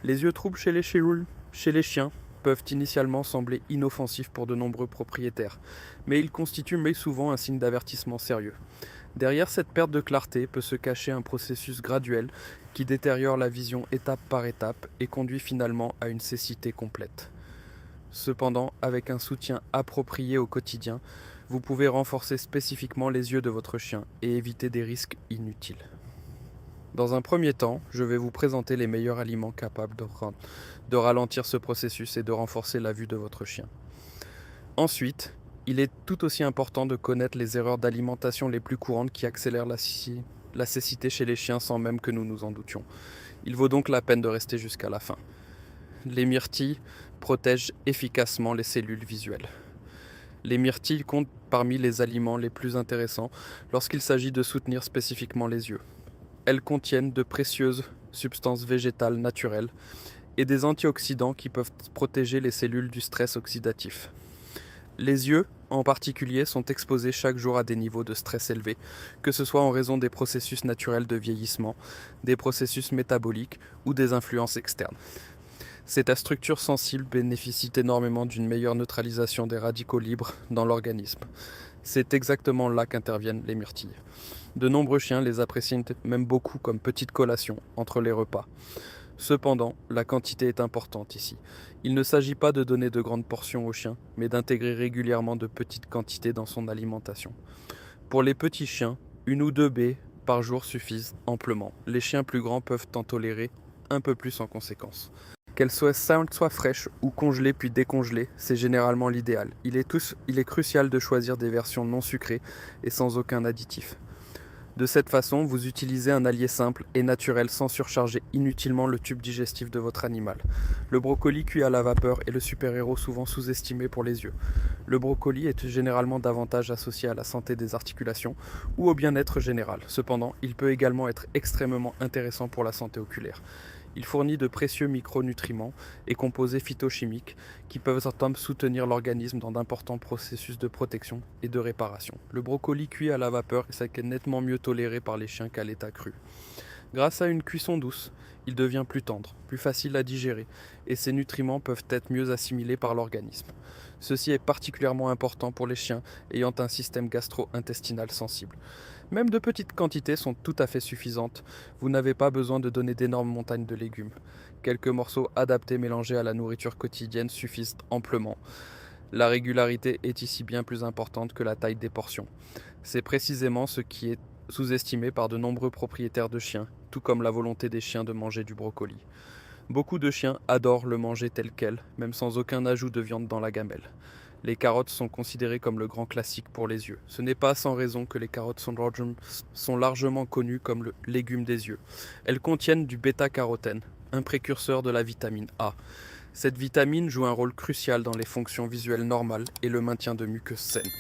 Les yeux troubles chez les chiens peuvent initialement sembler inoffensifs pour de nombreux propriétaires, mais ils constituent souvent un signe d'avertissement sérieux. Derrière cette perte de clarté peut se cacher un processus graduel qui détériore la vision étape par étape et conduit finalement à une cécité complète. Cependant, avec un soutien approprié au quotidien, vous pouvez renforcer spécifiquement les yeux de votre chien et éviter des risques inutiles. Dans un premier temps, je vais vous présenter les meilleurs aliments capables de ralentir ce processus et de renforcer la vue de votre chien. Ensuite, il est tout aussi important de connaître les erreurs d'alimentation les plus courantes qui accélèrent la cécité chez les chiens sans même que nous nous en doutions. Il vaut donc la peine de rester jusqu'à la fin. Les myrtilles protègent efficacement les cellules visuelles. Les myrtilles comptent parmi les aliments les plus intéressants lorsqu'il s'agit de soutenir spécifiquement les yeux. Elles contiennent de précieuses substances végétales naturelles et des antioxydants qui peuvent protéger les cellules du stress oxydatif. Les yeux, en particulier, sont exposés chaque jour à des niveaux de stress élevés, que ce soit en raison des processus naturels de vieillissement, des processus métaboliques ou des influences externes. Cette structure sensible bénéficie énormément d'une meilleure neutralisation des radicaux libres dans l'organisme. C'est exactement là qu'interviennent les myrtilles. De nombreux chiens les apprécient même beaucoup comme petite collation entre les repas. Cependant, la quantité est importante ici. Il ne s'agit pas de donner de grandes portions au chien, mais d'intégrer régulièrement de petites quantités dans son alimentation. Pour les petits chiens, 1 ou 2 baies par jour suffisent amplement. Les chiens plus grands peuvent en tolérer un peu plus en conséquence. Qu'elles soient fraîches ou congelées puis décongelées, c'est généralement l'idéal. Il est crucial de choisir des versions non sucrées et sans aucun additif. De cette façon, vous utilisez un allié simple et naturel sans surcharger inutilement le tube digestif de votre animal. Le brocoli cuit à la vapeur est le super-héros souvent sous-estimé pour les yeux. Le brocoli est généralement davantage associé à la santé des articulations ou au bien-être général. Cependant, il peut également être extrêmement intéressant pour la santé oculaire. Il fournit de précieux micronutriments et composés phytochimiques qui peuvent soutenir l'organisme dans d'importants processus de protection et de réparation. Le brocoli cuit à la vapeur est nettement mieux toléré par les chiens qu'à l'état cru. Grâce à une cuisson douce, il devient plus tendre, plus facile à digérer et ses nutriments peuvent être mieux assimilés par l'organisme. Ceci est particulièrement important pour les chiens ayant un système gastro-intestinal sensible. Même de petites quantités sont tout à fait suffisantes. Vous n'avez pas besoin de donner d'énormes montagnes de légumes. Quelques morceaux adaptés mélangés à la nourriture quotidienne suffisent amplement. La régularité est ici bien plus importante que la taille des portions. C'est précisément ce qui est sous-estimé par de nombreux propriétaires de chiens, tout comme la volonté des chiens de manger du brocoli. Beaucoup de chiens adorent le manger tel quel, même sans aucun ajout de viande dans la gamelle. Les carottes sont considérées comme le grand classique pour les yeux. Ce n'est pas sans raison que les carottes sont largement connues comme le légume des yeux. Elles contiennent du bêta-carotène, un précurseur de la vitamine A. Cette vitamine joue un rôle crucial dans les fonctions visuelles normales et le maintien de muqueuses saines.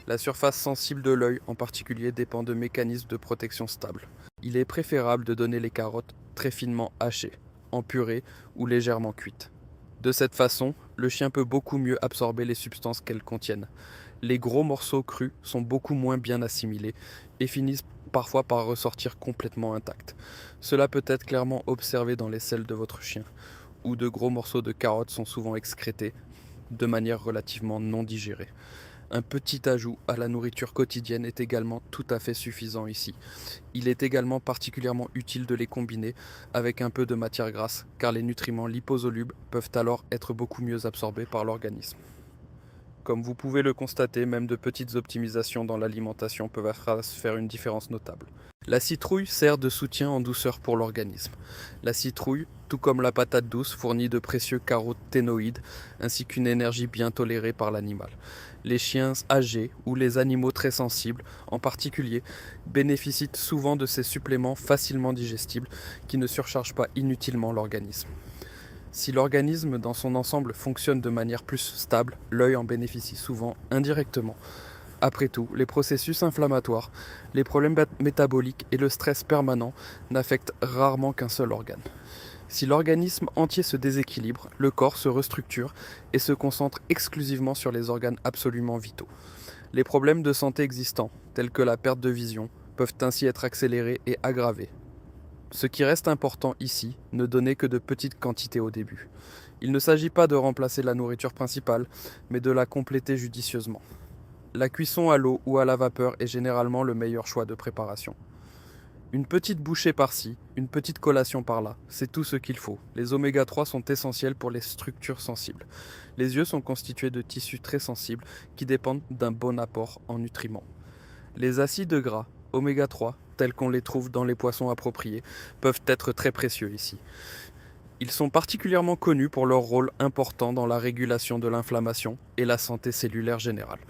La surface sensible de l'œil en particulier dépend de mécanismes de protection stables. Il est préférable de donner les carottes très finement hachées, en purée ou légèrement cuites. De cette façon, le chien peut beaucoup mieux absorber les substances qu'elles contiennent. Les gros morceaux crus sont beaucoup moins bien assimilés et finissent parfois par ressortir complètement intacts. Cela peut être clairement observé dans les selles de votre chien, où de gros morceaux de carottes sont souvent excrétés de manière relativement non digérée. Un petit ajout à la nourriture quotidienne est également tout à fait suffisant ici. Il est également particulièrement utile de les combiner avec un peu de matière grasse, car les nutriments liposolubles peuvent alors être beaucoup mieux absorbés par l'organisme. Comme vous pouvez le constater, même de petites optimisations dans l'alimentation peuvent faire une différence notable. La citrouille sert de soutien en douceur pour l'organisme. La citrouille, tout comme la patate douce, fournit de précieux caroténoïdes ainsi qu'une énergie bien tolérée par l'animal. Les chiens âgés ou les animaux très sensibles, en particulier, bénéficient souvent de ces suppléments facilement digestibles qui ne surchargent pas inutilement l'organisme. Si l'organisme dans son ensemble fonctionne de manière plus stable, l'œil en bénéficie souvent indirectement. Après tout, les processus inflammatoires, les problèmes métaboliques et le stress permanent n'affectent rarement qu'un seul organe. Si l'organisme entier se déséquilibre, le corps se restructure et se concentre exclusivement sur les organes absolument vitaux. Les problèmes de santé existants, tels que la perte de vision, peuvent ainsi être accélérés et aggravés. Ce qui reste important ici, ne donner que de petites quantités au début. Il ne s'agit pas de remplacer la nourriture principale, mais de la compléter judicieusement. La cuisson à l'eau ou à la vapeur est généralement le meilleur choix de préparation. Une petite bouchée par-ci, une petite collation par-là, c'est tout ce qu'il faut. Les oméga 3 sont essentiels pour les structures sensibles. Les yeux sont constitués de tissus très sensibles qui dépendent d'un bon apport en nutriments. Les acides gras, oméga 3, tels qu'on les trouve dans les poissons appropriés, peuvent être très précieux ici. Ils sont particulièrement connus pour leur rôle important dans la régulation de l'inflammation et la santé cellulaire générale.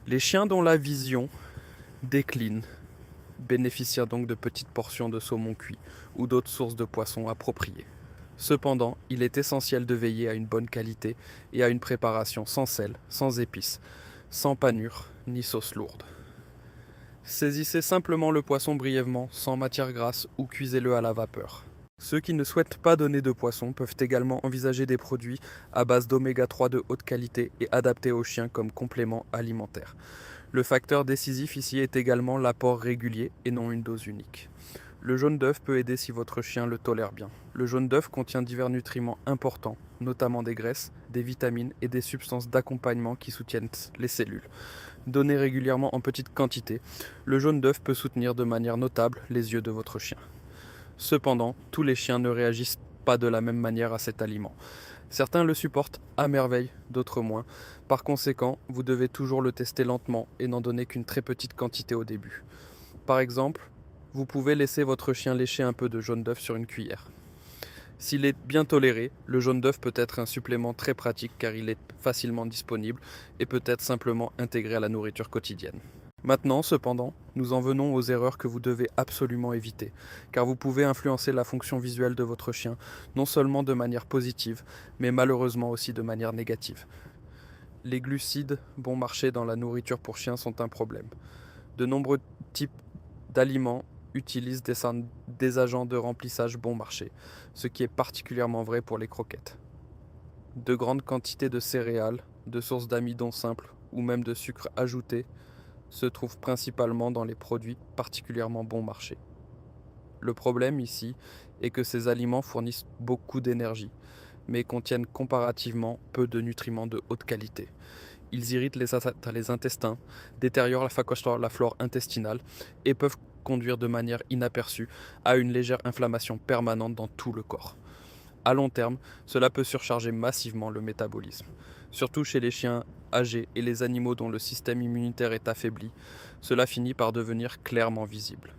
Les chiens dont la vision décline bénéficient donc de petites portions de saumon cuit ou d'autres sources de poissons appropriées. Cependant, il est essentiel de veiller à une bonne qualité et à une préparation sans sel, sans épices, sans panure ni sauce lourde. Saisissez simplement le poisson brièvement, sans matière grasse, ou cuisez-le à la vapeur. Ceux qui ne souhaitent pas donner de poisson peuvent également envisager des produits à base d'oméga 3 de haute qualité et adaptés aux chiens comme complément alimentaire. Le facteur décisif ici est également l'apport régulier et non une dose unique. Le jaune d'œuf peut aider si votre chien le tolère bien. Le jaune d'œuf contient divers nutriments importants, notamment des graisses, des vitamines et des substances d'accompagnement qui soutiennent les cellules. Donné régulièrement en petite quantité, le jaune d'œuf peut soutenir de manière notable les yeux de votre chien. Cependant, tous les chiens ne réagissent pas de la même manière à cet aliment. Certains le supportent à merveille, d'autres moins. Par conséquent, vous devez toujours le tester lentement et n'en donner qu'une très petite quantité au début. Par exemple, vous pouvez laisser votre chien lécher un peu de jaune d'œuf sur une cuillère. S'il est bien toléré, le jaune d'œuf peut être un supplément très pratique car il est facilement disponible et peut être simplement intégré à la nourriture quotidienne. Maintenant, cependant, nous en venons aux erreurs que vous devez absolument éviter, car vous pouvez influencer la fonction visuelle de votre chien, non seulement de manière positive, mais malheureusement aussi de manière négative. Les glucides bon marché dans la nourriture pour chiens sont un problème. De nombreux types d'aliments utilisent des agents de remplissage bon marché, ce qui est particulièrement vrai pour les croquettes. De grandes quantités de céréales, de sources d'amidon simples ou même de sucre ajouté se trouvent principalement dans les produits particulièrement bon marché. Le problème ici est que ces aliments fournissent beaucoup d'énergie, mais contiennent comparativement peu de nutriments de haute qualité. Ils irritent les intestins, détériorent la flore intestinale et peuvent conduire de manière inaperçue à une légère inflammation permanente dans tout le corps. À long terme, cela peut surcharger massivement le métabolisme. Surtout chez les chiens âgés et les animaux dont le système immunitaire est affaibli, cela finit par devenir clairement visible.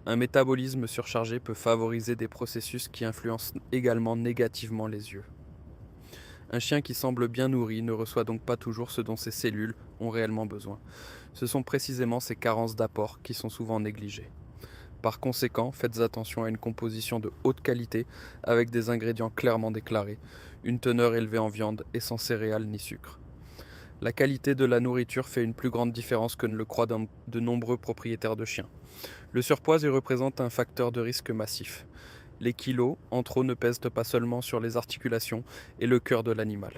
Un métabolisme surchargé peut favoriser des processus qui influencent également négativement les yeux. Un chien qui semble bien nourri ne reçoit donc pas toujours ce dont ses cellules ont réellement besoin. Ce sont précisément ces carences d'apport qui sont souvent négligées. Par conséquent, faites attention à une composition de haute qualité avec des ingrédients clairement déclarés, une teneur élevée en viande et sans céréales ni sucre. La qualité de la nourriture fait une plus grande différence que ne le croient de nombreux propriétaires de chiens. Le surpoids y représente un facteur de risque massif. Les kilos en trop ne pèsent pas seulement sur les articulations et le cœur de l'animal.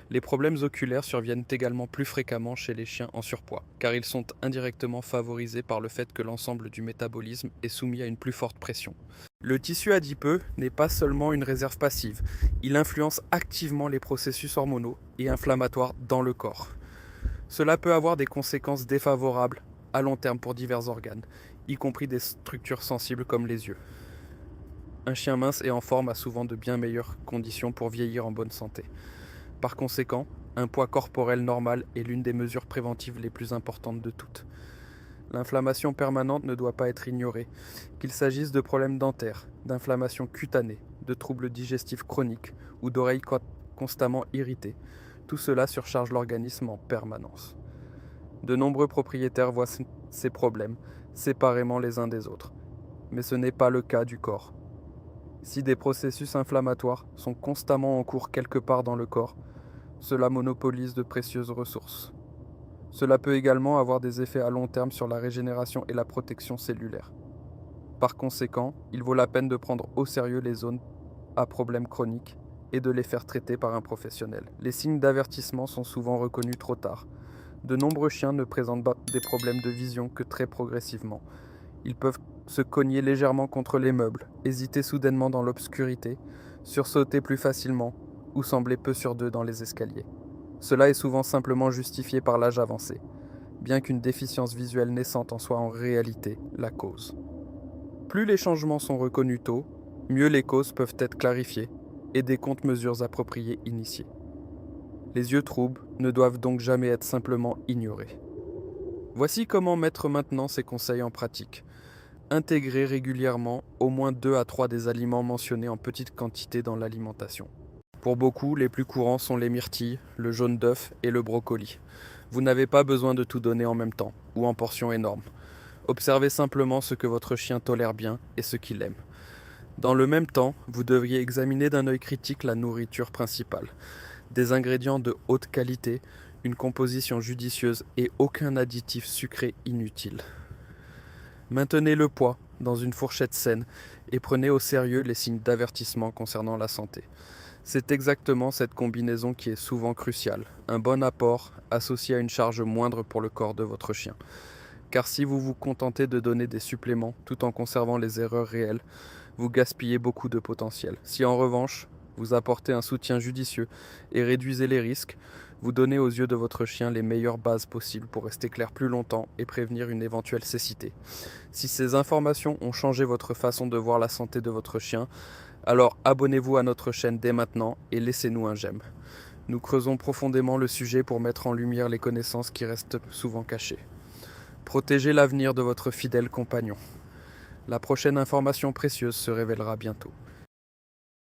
Les problèmes oculaires surviennent également plus fréquemment chez les chiens en surpoids, car ils sont indirectement favorisés par le fait que l'ensemble du métabolisme est soumis à une plus forte pression. Le tissu adipeux n'est pas seulement une réserve passive, il influence activement les processus hormonaux et inflammatoires dans le corps. Cela peut avoir des conséquences défavorables à long terme pour divers organes, y compris des structures sensibles comme les yeux. Un chien mince et en forme a souvent de bien meilleures conditions pour vieillir en bonne santé. Par conséquent, un poids corporel normal est l'une des mesures préventives les plus importantes de toutes. L'inflammation permanente ne doit pas être ignorée, qu'il s'agisse de problèmes dentaires, d'inflammation cutanée, de troubles digestifs chroniques ou d'oreilles constamment irritées. Tout cela surcharge l'organisme en permanence. De nombreux propriétaires voient ces problèmes séparément les uns des autres, mais ce n'est pas le cas du corps. Si des processus inflammatoires sont constamment en cours quelque part dans le corps, cela monopolise de précieuses ressources. Cela peut également avoir des effets à long terme sur la régénération et la protection cellulaire. Par conséquent, il vaut la peine de prendre au sérieux les zones à problèmes chroniques et de les faire traiter par un professionnel. Les signes d'avertissement sont souvent reconnus trop tard. De nombreux chiens ne présentent pas des problèmes de vision que très progressivement. Ils peuvent se cogner légèrement contre les meubles, hésiter soudainement dans l'obscurité, sursauter plus facilement ou sembler peu sûr d'eux dans les escaliers. Cela est souvent simplement justifié par l'âge avancé, bien qu'une déficience visuelle naissante en soit en réalité la cause. Plus les changements sont reconnus tôt, mieux les causes peuvent être clarifiées et des contre-mesures appropriées initiées. Les yeux troubles ne doivent donc jamais être simplement ignorés. Voici comment mettre maintenant ces conseils en pratique. Intégrer régulièrement au moins 2 à 3 des aliments mentionnés en petite quantité dans l'alimentation. Pour beaucoup, les plus courants sont les myrtilles, le jaune d'œuf et le brocoli. Vous n'avez pas besoin de tout donner en même temps ou en portions énormes. Observez simplement ce que votre chien tolère bien et ce qu'il aime. Dans le même temps, vous devriez examiner d'un œil critique la nourriture principale. Des ingrédients de haute qualité, une composition judicieuse et aucun additif sucré inutile. Maintenez le poids dans une fourchette saine et prenez au sérieux les signes d'avertissement concernant la santé. C'est exactement cette combinaison qui est souvent cruciale. Un bon apport associé à une charge moindre pour le corps de votre chien. Car si vous vous contentez de donner des suppléments tout en conservant les erreurs réelles, vous gaspillez beaucoup de potentiel. Si en revanche, vous apportez un soutien judicieux et réduisez les risques, vous donnez aux yeux de votre chien les meilleures bases possibles pour rester clair plus longtemps et prévenir une éventuelle cécité. Si ces informations ont changé votre façon de voir la santé de votre chien, alors abonnez-vous à notre chaîne dès maintenant et laissez-nous un j'aime. Nous creusons profondément le sujet pour mettre en lumière les connaissances qui restent souvent cachées. Protégez l'avenir de votre fidèle compagnon. La prochaine information précieuse se révélera bientôt.